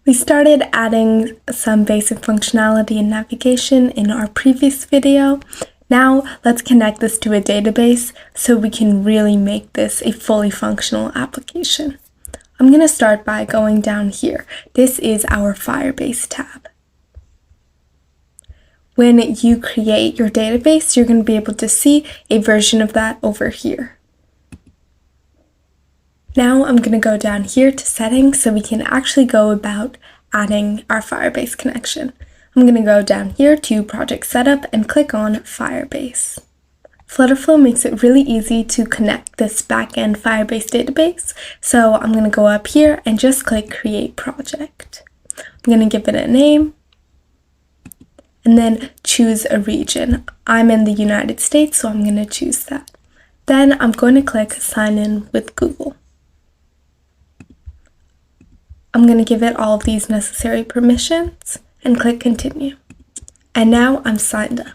We started adding some basic functionality and navigation in our previous video. Now let's connect this to a database so we can really make this a fully functional application. I'm going to start by going down here. This is our Firebase tab. When you create your database, you're going to be able to see a version of that over here. Now I'm going to go down here to settings so we can actually go about adding our Firebase connection. I'm going to go down here to project setup and click on Firebase. Flutterflow makes it really easy to connect this backend Firebase database, so I'm going to go up here and just click create project. I'm going to give it a name and then choose a region. I'm in the United States, so I'm going to choose that. Then I'm going to click sign in with Google. I'm going to give it all of these necessary permissions and click continue. And now I'm signed up.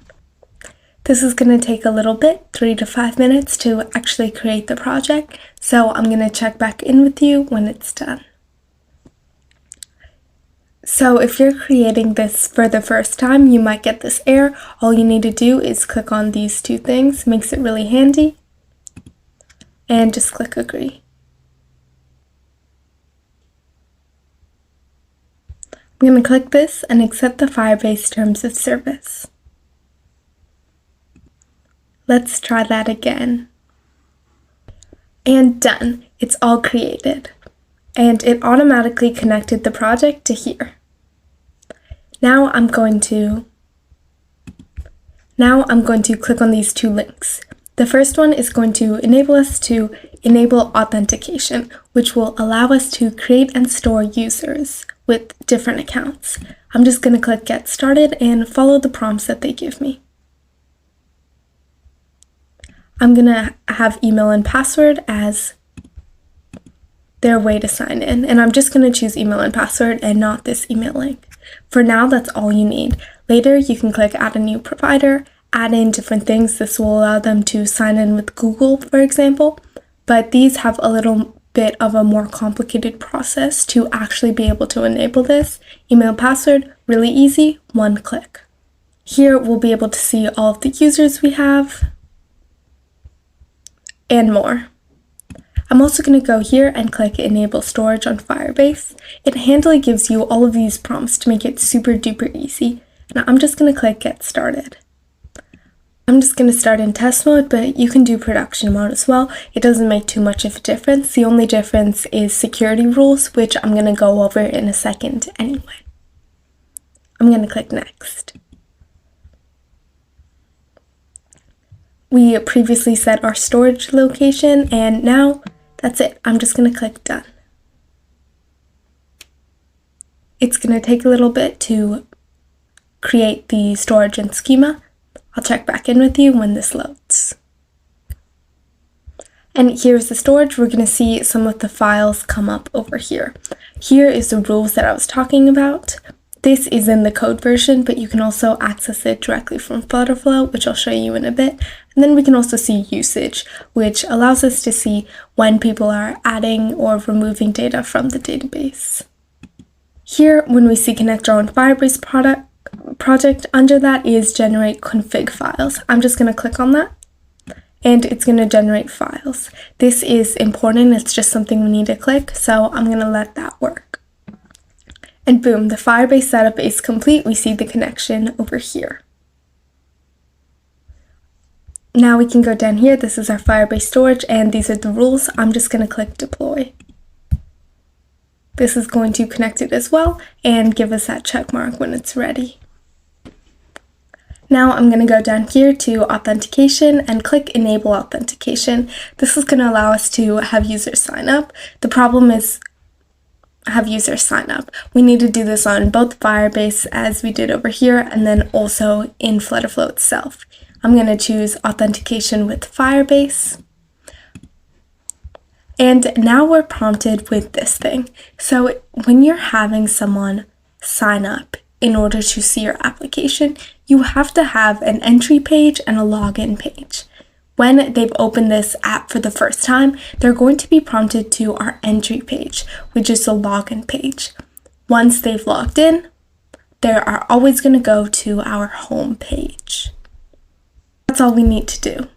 This is going to take a little bit, 3 to 5 minutes to actually create the project, so I'm going to check back in with you when it's done. So if you're creating this for the first time, you might get this error. All you need to do is click on these two things, makes it really handy, and just click agree. I'm going to click this and accept the Firebase terms of service. Let's try that again. And done. It's all created. And it automatically connected the project to here. Now I'm going to click on these two links. The first one is going to enable us to enable authentication, which will allow us to create and store users with different accounts. I'm just going to click get started and follow the prompts that they give me. I'm going to have email and password as their way to sign in, and I'm just going to choose email and password and not this email link. For now, that's all you need. Later, you can click add a new provider, add in different things. This will allow them to sign in with Google, for example, but these have a little bit of a more complicated process to actually be able to enable this. Email password, really easy, one click. Here we'll be able to see all of the users we have and more. I'm also going to go here and click enable storage on Firebase. It handily gives you all of these prompts to make it super duper easy. Now I'm just going to click get started. I'm just going to start in test mode, but you can do production mode as well. It doesn't make too much of a difference. The only difference is security rules, which I'm going to go over in a second anyway. I'm going to click next. We previously set our storage location, and now that's it. I'm just going to click done. It's going to take a little bit to create the storage and schema. I'll check back in with you when this loads. And here's the storage. We're going to see some of the files come up over here. Here is the rules that I was talking about. This is in the code version, but you can also access it directly from Flutterflow, which I'll show you in a bit. And then we can also see usage, which allows us to see when people are adding or removing data from the database. Here, when we see connect our own Firebase project, under that is generate config files. I'm just going to click on that and it's going to generate files. This is important. It's just something we need to click, so I'm going to let that work. And boom, the Firebase setup is complete. We see the connection over here. Now we can go down here. This is our Firebase storage and these are the rules. I'm just going to click deploy. This is going to connect it as well and give us that check mark when it's ready. Now I'm going to go down here to authentication and click enable authentication. This is going to allow us to have users sign up. The problem is have users sign up. We need to do this on both Firebase as we did over here and then also in Flutterflow itself. I'm going to choose authentication with Firebase. And now we're prompted with this thing. So when you're having someone sign up in order to see your application, you have to have an entry page and a login page. When they've opened this app for the first time, they're going to be prompted to our entry page, which is the login page. once they've logged in, they are always going to go to our home page. That's all we need to do.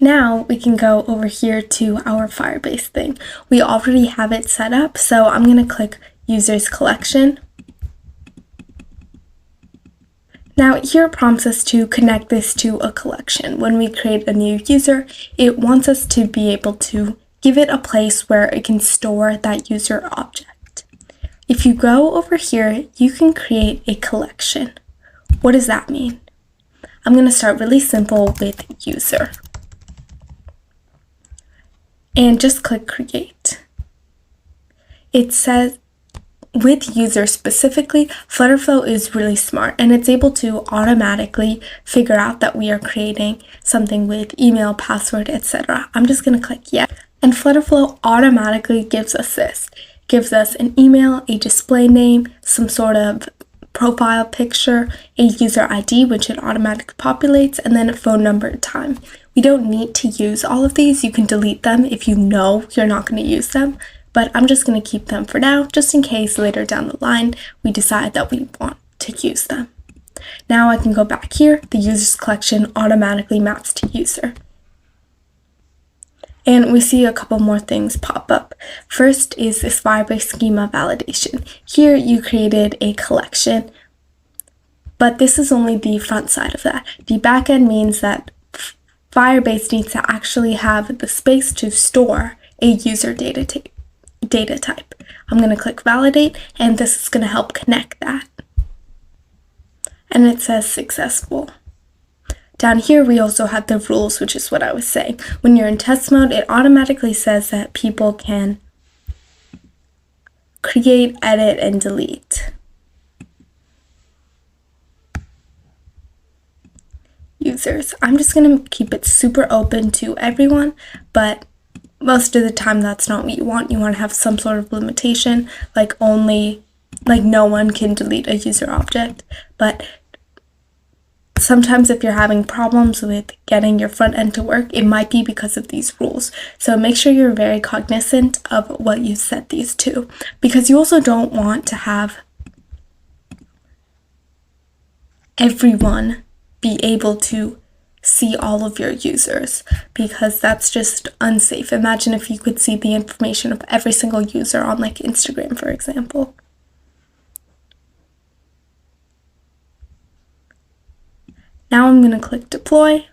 Now we can go over here to our Firebase thing. We already have it set up, so I'm going to click Users Collection. Now here it prompts us to connect this to a collection. When we create a new user, it wants us to be able to give it a place where it can store that user object. If you go over here, you can create a collection. What does that mean? I'm going to start really simple with user. And just click create. It says with user specifically, Flutterflow is really smart and it's able to automatically figure out that we are creating something with email, password, etc. I'm just going to click yes. And Flutterflow automatically gives us this. Gives us an email, a display name, some sort of profile picture, a user ID, which it automatically populates, and then a phone number and time. We don't need to use all of these. You can delete them if you know you're not going to use them, but I'm just going to keep them for now, just in case later down the line we decide that we want to use them. Now I can go back here. The users collection automatically maps to user. And we see a couple more things pop up. First is this Firebase schema validation. Here you created a collection, but this is only the front side of that. The backend means that Firebase needs to actually have the space to store a user data type. I'm going to click validate, and this is going to help connect that. And it says successful. Down here, we also have the rules, which is what I was saying. When you're in test mode, it automatically says that people can create, edit, and delete. Users. I'm just going to keep it super open to everyone, but most of the time that's not what you want. You want to have some sort of limitation, like no one can delete a user object, but sometimes if you're having problems with getting your front end to work, it might be because of these rules. So make sure you're very cognizant of what you set these to, because you also don't want to have everyone be able to see all of your users, because that's just unsafe. Imagine if you could see the information of every single user on like Instagram, for example. Now I'm going to click deploy.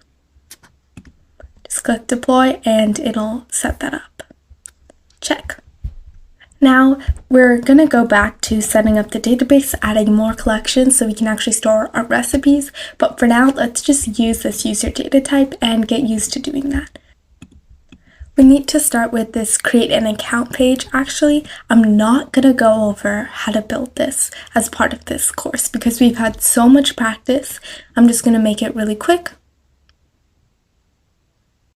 Just click deploy and it'll set that up. Check. Now we're going to go back to setting up the database, adding more collections so we can actually store our recipes. But for now, let's just use this user data type and get used to doing that. We need to start with this create an account page. Actually, I'm not going to go over how to build this as part of this course because we've had so much practice. I'm just going to make it really quick.